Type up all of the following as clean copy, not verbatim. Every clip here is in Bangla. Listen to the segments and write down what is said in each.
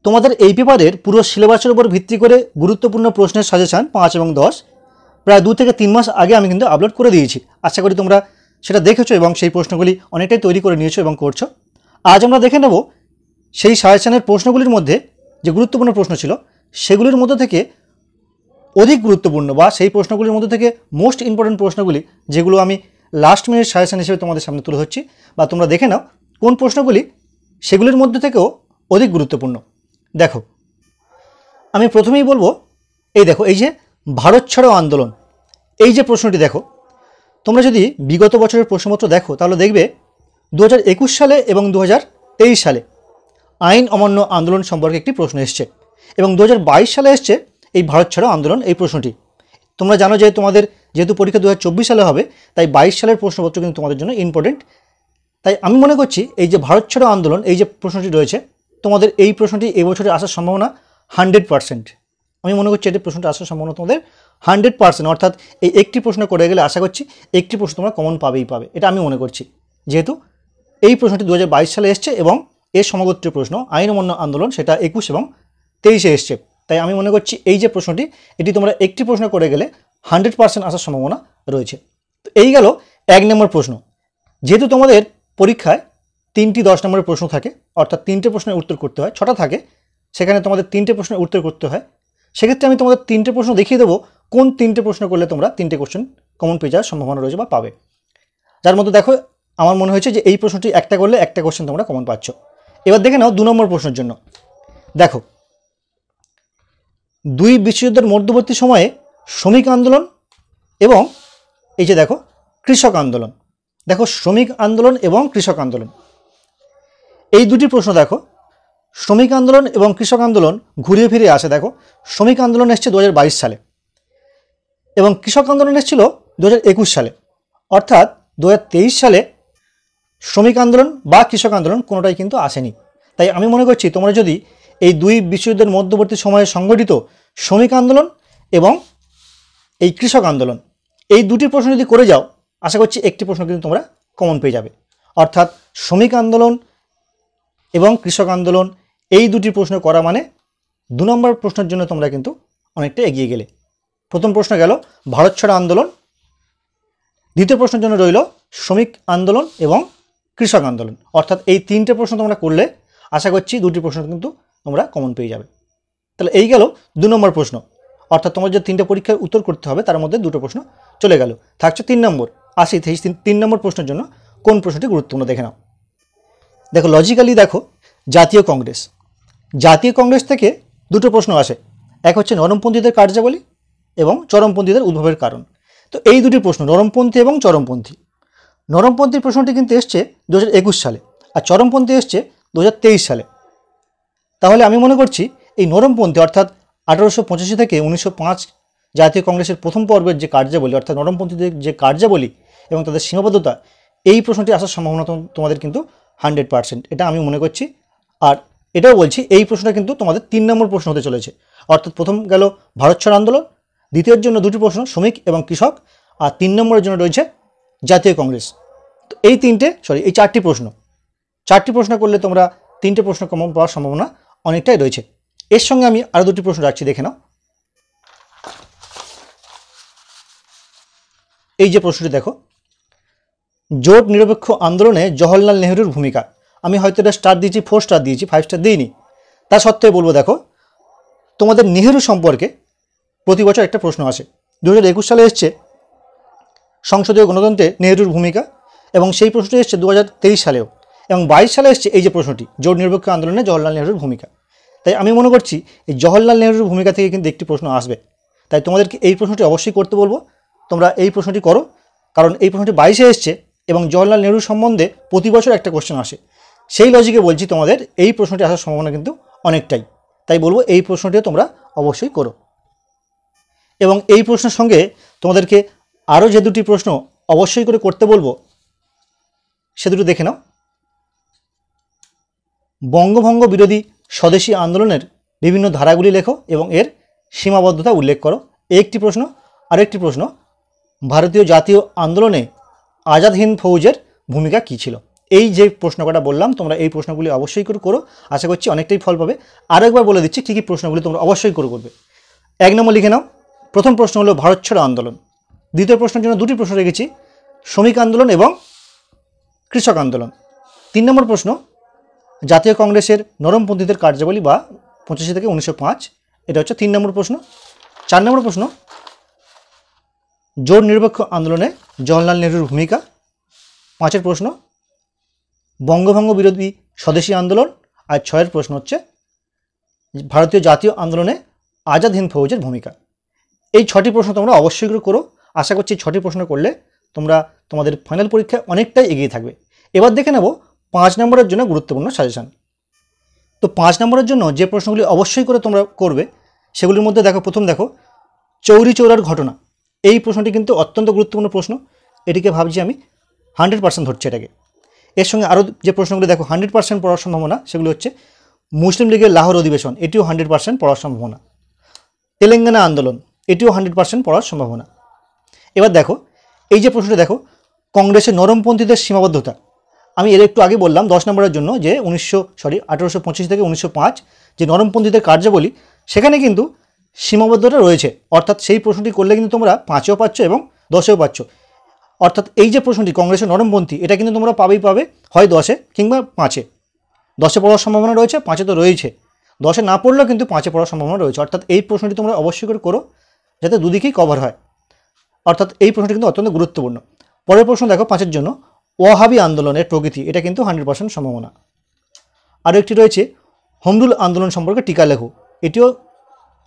তোমাদের এই পেপারের পুরো সিলেবাসের উপর ভিত্তি করে গুরুত্বপূর্ণ প্রশ্নের সাজেশন 5 এবং 10 প্রায় 2 থেকে 3 মাস আগে আমি কিন্তু আপলোড করে দিয়েছি। আশা করি তোমরা সেটা দেখেছো এবং সেই প্রশ্নগুলি অনেকটাই তৈরি করে নিয়েছো এবং করছো। আজ আমরা দেখে নেব সেই সাজেশনের প্রশ্নগুলির মধ্যে যে গুরুত্বপূর্ণ প্রশ্ন ছিল সেগুলির মধ্যে থেকে অধিক গুরুত্বপূর্ণ বা সেই প্রশ্নগুলির মধ্যে থেকে মোস্ট ইম্পর্টেন্ট প্রশ্নগুলি যেগুলো আমি লাস্ট মিনিট সাজেশন হিসেবে তোমাদের সামনে তুলে ধরছি, বা তোমরা দেখে নাও কোন প্রশ্নগুলি সেগুলির মধ্যে থেকেও অধিক গুরুত্বপূর্ণ। দেখো, আমি প্রথমেই বলবো, এই দেখো, এই যে ভারত ছাড়ো আন্দোলন, এই যে প্রশ্নটি দেখো, তোমরা যদি বিগত বছরের প্রশ্নপত্র দেখো তাহলে দেখবে 2021 সালে এবং 2023 সালে আইন অমান্য আন্দোলন সম্পর্কে একটি প্রশ্ন এসছে এবং 2022 সালে এসছে এই ভারত ছাড়ো আন্দোলন এই প্রশ্নটি। তোমরা জানো যে তোমাদের যেহেতু পরীক্ষা 2024 সালে হবে, তাই 22 সালের প্রশ্নপত্র কিন্তু তোমাদের জন্য ইম্পর্টেন্ট। তাই আমি মনে করছি এই যে ভারত ছাড়ো আন্দোলন এই যে প্রশ্নটি রয়েছে, তোমাদের এই প্রশ্নটি এবছরে আসার সম্ভাবনা 100%। আমি মনে করছি এই প্রশ্নটা আসার সম্ভাবনা তোমাদের 100%, অর্থাৎ এই একটি প্রশ্ন করে গেলে আশা করছি একটি প্রশ্ন তোমরা কমন পাবেই পাবে, এটা আমি মনে করছি। যেহেতু এই প্রশ্নটি 2022 সালে এসছে এবং এর সমগোত্রীয় প্রশ্ন আইন অমান্য আন্দোলন সেটা 21 এবং 23-এ এসছে, তাই আমি মনে করছি এই যে প্রশ্নটি এটি তোমরা একটি প্রশ্ন করে গেলে 100% আসার সম্ভাবনা রয়েছে। তো এই গেল 1 নম্বর প্রশ্ন। যেহেতু তোমাদের পরীক্ষায় 3টি 10 নম্বরের প্রশ্ন থাকে, অর্থাৎ 3টে প্রশ্নের উত্তর করতে হয়, 6টা থাকে, সেখানে তোমাদের 3টে প্রশ্নের উত্তর করতে হয়। সেক্ষেত্রে আমি তোমাদের 3টে প্রশ্ন দেখিয়ে দেবো কোন 3টে প্রশ্ন করলে তোমরা 3টে কোশ্চেন কমন পেয়ে যাওয়ার সম্ভাবনা রয়েছে বা পাবে। যার মধ্যে দেখো আমার মনে হয়েছে যে এই প্রশ্নটি একটা করলে একটা কোশ্চেন তোমরা কমন পাচ্ছ। এবার দেখে নাও 2 নম্বর প্রশ্নের জন্য। দেখো, 2 বিশ্বযুদ্ধের মধ্যবর্তী সময়ে শ্রমিক আন্দোলন এবং এই যে দেখো কৃষক আন্দোলন, দেখো শ্রমিক আন্দোলন এবং কৃষক আন্দোলন, এই দুটি প্রশ্ন দেখো। শ্রমিক আন্দোলন এবং কৃষক আন্দোলন ঘুরিয়ে ফিরে আসে। দেখো, শ্রমিক আন্দোলন এসছে 2022 সালে এবং কৃষক আন্দোলন এসেছিল 2021 সালে, অর্থাৎ 2023 সালে শ্রমিক আন্দোলন বা কৃষক আন্দোলন কোনোটাই কিন্তু আসেনি। তাই আমি মনে করছি তোমরা যদি এই 2 বিশ্বযুদ্ধের মধ্যবর্তী সময়ে সংগঠিত শ্রমিক আন্দোলন এবং এই কৃষক আন্দোলন এই দুটি প্রশ্ন যদি করে যাও, আশা করছি একটি প্রশ্ন কিন্তু তোমরা কমন পেয়ে যাবে। অর্থাৎ শ্রমিক আন্দোলন এবং কৃষক আন্দোলন এই দুটি প্রশ্ন করা মানে 2 নম্বর প্রশ্নের জন্য তোমরা কিন্তু অনেকটা এগিয়ে গেলে। প্রথম প্রশ্ন গেল ভারত ছাড়ো আন্দোলন, দ্বিতীয় প্রশ্নের জন্য রইল শ্রমিক আন্দোলন এবং কৃষক আন্দোলন, অর্থাৎ এই 3টে প্রশ্ন তোমরা করলে আশা করছি 2টি প্রশ্ন কিন্তু তোমরা কমন পেয়ে যাবে। তাহলে এই গেল 2 নম্বর প্রশ্ন, অর্থাৎ তোমার যে 3টে পরীক্ষার উত্তর করতে হবে তার মধ্যে 2টো প্রশ্ন চলে গেল। থাকছে 3 নম্বর। আসি 3 নম্বর প্রশ্নের জন্য কোন প্রশ্নটি গুরুত্বপূর্ণ দেখে নাও। দেখো, লজিক্যালি দেখো, জাতীয় কংগ্রেস থেকে 2টো প্রশ্ন আসে। এক হচ্ছে নরমপন্থীদের কার্যাবলী এবং চরমপন্থীদের উদ্ভবের কারণ। তো এই দুটি প্রশ্ন নরমপন্থী এবং চরমপন্থী, নরমপন্থী প্রশ্নটি কিন্তু এসছে 2021 সালে আর চরমপন্থী এসছে 2023 সালে। তাহলে আমি মনে করছি এই নরমপন্থী অর্থাৎ 1885 থেকে 1905 জাতীয় কংগ্রেসের প্রথম পর্বের যে কার্যাবলী, অর্থাৎ নরমপন্থীদের যে কার্যাবলী এবং তাদের সীমাবদ্ধতা, এই প্রশ্নটি আসার সম্ভাবনা তোমাদের কিন্তু 100%, এটা আমি মনে করছি। আর এটাও বলছি এই প্রশ্নটা কিন্তু তোমাদের 3 নম্বর প্রশ্ন হতে চলেছে। অর্থাৎ প্রথম গেল ভারত ছাড়ো আন্দোলন, দ্বিতীয়ের জন্য 2টি প্রশ্ন শ্রমিক এবং কৃষক, আর 3 নম্বরের জন্য রয়েছে জাতীয় কংগ্রেস। তো এই 4টি প্রশ্ন করলে তোমরা 3টে প্রশ্ন কমন পাওয়ার সম্ভাবনা অনেকটাই রয়েছে। এর সঙ্গে আমি আরও 2টি প্রশ্ন রাখছি, দেখে নাও। এই যে প্রশ্নটি দেখো, জোট নিরপেক্ষ আন্দোলনে জওহরলাল নেহরুর ভূমিকা। আমি হয়তো এটা স্টার দিয়েছি, 4 স্টার দিয়েছি, 5 স্টার দিইনি। তা সত্ত্বেও বলবো, দেখো তোমাদের নেহরু সম্পর্কে প্রতি বছর একটা প্রশ্ন আসে। 2021 সালে এসছে সংসদীয় গণতন্ত্রে নেহরুর ভূমিকা এবং সেই প্রশ্নটি এসছে 2023 সালেও এবং 22 সালে এসছে এই যে প্রশ্নটি, জোট নিরপেক্ষ আন্দোলনে জওহরলাল নেহরুর ভূমিকা। তাই আমি মনে করছি এই জওহরলাল নেহরুর ভূমিকা থেকে কিন্তু একটি প্রশ্ন আসবে। তাই তোমাদেরকে এই প্রশ্নটি অবশ্যই করতে বলবো, তোমরা এই প্রশ্নটি করো, কারণ এই প্রশ্নটি 22-এ এসছে এবং জওহরলাল নেহরু সম্বন্ধে প্রতি বছর একটা কোশ্চেন আসে। সেই লজিকে বলছি তোমাদের এই প্রশ্নটি আসার সম্ভাবনা কিন্তু অনেকটাই। তাই বলবো এই প্রশ্নটিও তোমরা অবশ্যই করো। এবং এই প্রশ্নের সঙ্গে তোমাদেরকে আরও যে 2টি প্রশ্ন অবশ্যই করে করতে বলবো সে দুটো দেখে নাও। বঙ্গভঙ্গ বিরোধী স্বদেশী আন্দোলনের বিভিন্ন ধারাগুলি লেখো এবং এর সীমাবদ্ধতা উল্লেখ করো, একটি প্রশ্ন। আরেকটি প্রশ্ন, ভারতীয় জাতীয় আন্দোলনে আজাদ হিন্দ ফৌজের ভূমিকা কী ছিল। এই যে প্রশ্ন কটা বললাম তোমরা এই প্রশ্নগুলি অবশ্যই করো, আশা করছি অনেকটাই ফল পাবে। আরেকবার বলে দিচ্ছি কী কী প্রশ্নগুলি তোমরা অবশ্যই করবে। 1 নম্বর লিখে নাও, প্রথম প্রশ্ন হলো ভারত ছাড়ো আন্দোলন। দ্বিতীয় প্রশ্নের জন্য দুটি প্রশ্ন রেখেছি, শ্রমিক আন্দোলন এবং কৃষক আন্দোলন। 3 নম্বর প্রশ্ন জাতীয় কংগ্রেসের নরমপন্থীদের কার্যাবলী বা 85 থেকে 1905, এটা হচ্ছে 3 নম্বর প্রশ্ন। 4 নম্বর প্রশ্ন জোট নিরপেক্ষ আন্দোলনে জওহরলাল নেহরুর ভূমিকা। 5 প্রশ্ন বঙ্গভঙ্গ বিরোধী স্বদেশী আন্দোলন। আর 6 প্রশ্ন হচ্ছে ভারতীয় জাতীয় আন্দোলনে আজাদ হিন্দ ফৌজের ভূমিকা। এই 6টি প্রশ্ন তোমরা অবশ্যই করো, আশা করছি 6টি প্রশ্ন করলে তোমরা তোমাদের ফাইনাল পরীক্ষায় অনেকটাই এগিয়ে থাকবে। এবার দেখে নেব 5 নম্বরের জন্য গুরুত্বপূর্ণ সাজেশান। তো 5 নম্বরের জন্য যে প্রশ্নগুলি অবশ্যই করে তোমরা করবে সেগুলির মধ্যে দেখো, প্রথম দেখো চৌরি চৌরার ঘটনা। এই প্রশ্নটি কিন্তু অত্যন্ত গুরুত্বপূর্ণ প্রশ্ন, এটিকে ভাবছি আমি 100% ধরছি এটাকে। এর সঙ্গে আরও যে প্রশ্নগুলি দেখো 100% পড়ার সম্ভাবনা, সেগুলো হচ্ছে মুসলিম লীগের লাহোর অধিবেশন, এটিও 100% পড়ার সম্ভাবনা। তেলেঙ্গানা আন্দোলন, এটিও 100% পড়ার সম্ভাবনা। এবার দেখো এই যে প্রশ্নটা দেখো কংগ্রেসের নরমপন্থীদের সীমাবদ্ধতা। আমি এর একটু আগে বললাম 10 নম্বরের জন্য যে 1825 থেকে 1905 যে নরমপন্থীদের কার্যাবলী, সেখানে কিন্তু সীমাবদ্ধতা রয়েছে। অর্থাৎ সেই প্রশ্নটি করলে কিন্তু তোমরা 5এও পাচ্ছ এবং 10এও পাচ্ছ। অর্থাৎ এই যে প্রশ্নটি কংগ্রেসের নরমপন্থী, এটা কিন্তু তোমরা পাবে হয় 10এ কিংবা 5-এ। 10এ পড়ার সম্ভাবনা রয়েছে, 5-এ তো রয়েছে, 10এ না পড়লেও কিন্তু 5-এ পড়ার সম্ভাবনা রয়েছে। অর্থাৎ এই প্রশ্নটি তোমরা অবশ্যই করে করো যাতে দুদিকেই কভার হয়। অর্থাৎ এই প্রশ্নটি কিন্তু অত্যন্ত গুরুত্বপূর্ণ। পরের প্রশ্ন দেখো 5-এর জন্য ওয়াহাবি আন্দোলনের প্রকৃতি, এটা কিন্তু 100% সম্ভাবনা। আরও একটি রয়েছে হোমরুল আন্দোলন সম্পর্কে টিকা লেখো, এটিও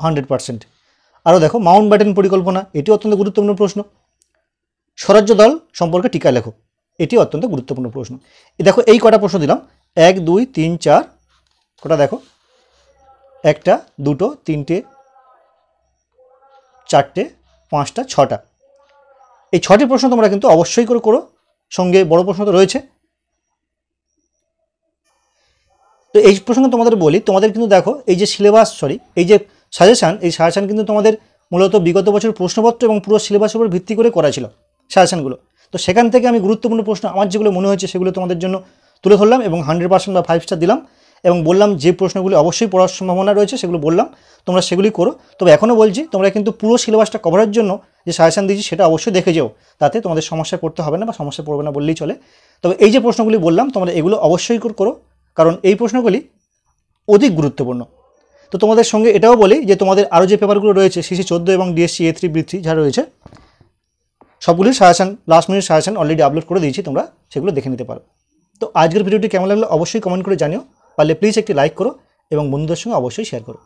100%। আরও দেখো মাউন্ট ব্যাটেন পরিকল্পনা, এটিও অত্যন্ত গুরুত্বপূর্ণ প্রশ্ন। স্বরাজ্য দল সম্পর্কে টিকা লেখো, এটি অত্যন্ত গুরুত্বপূর্ণ প্রশ্ন। দেখো এই কটা প্রশ্ন দিলাম, 1 2 3 4 কটা দেখো, 1টা 2টো 3টে 4টে 5টা 6টা। এই 6টি প্রশ্ন তোমরা কিন্তু অবশ্যই করো, সঙ্গে বড় প্রশ্ন তো রয়েছে। তো এই প্রসঙ্গে তোমাদের বলি, তোমাদের কিন্তু দেখো এই যে সিলেবাস এই যে সাজেশান, এই সাজেশান কিন্তু তোমাদের মূলত বিগত বছর প্রশ্নপত্র এবং পুরো সিলেবাসের উপর ভিত্তি করে করা ছিল সাজেশানগুলো। তো সেখান থেকে আমি গুরুত্বপূর্ণ প্রশ্ন আমার যেগুলো মনে হয়েছে সেগুলো তোমাদের জন্য তুলে ধরলাম এবং 100% বা 5 স্টার দিলাম এবং বললাম যে প্রশ্নগুলি অবশ্যই পড়ার সম্ভাবনা রয়েছে সেগুলো বললাম, তোমরা সেগুলি করো। তবে এখনও বলছি তোমরা কিন্তু পুরো সিলেবাসটা কভারের জন্য যে সাজেশান দিয়েছি সেটা অবশ্যই দেখে যাও, তাতে তোমাদের সমস্যায় পড়তে হবে না বা সমস্যা পড়বে না বললেই চলে। তবে এই যে প্রশ্নগুলি বললাম তোমরা এগুলো অবশ্যই করো, কারণ এই প্রশ্নগুলি অধিক গুরুত্বপূর্ণ। তো তোমাদের সঙ্গে এটাও বলি যে তোমাদের আরও যে পেপারগুলো রয়েছে CC 14 এবং DSC A3 B3 যা রয়েছে সবগুলির suggestion, last minute suggestion already upload করে দিয়েছি, তোমরা সেগুলো দেখে নিতে পারো। তো আজকের ভিডিওটি কেমন লাগলো অবশ্যই কমেন্ট করে জানিও, পারলে প্লিজ একটি লাইক করো এবং বন্ধুদের সঙ্গে অবশ্যই শেয়ার করো।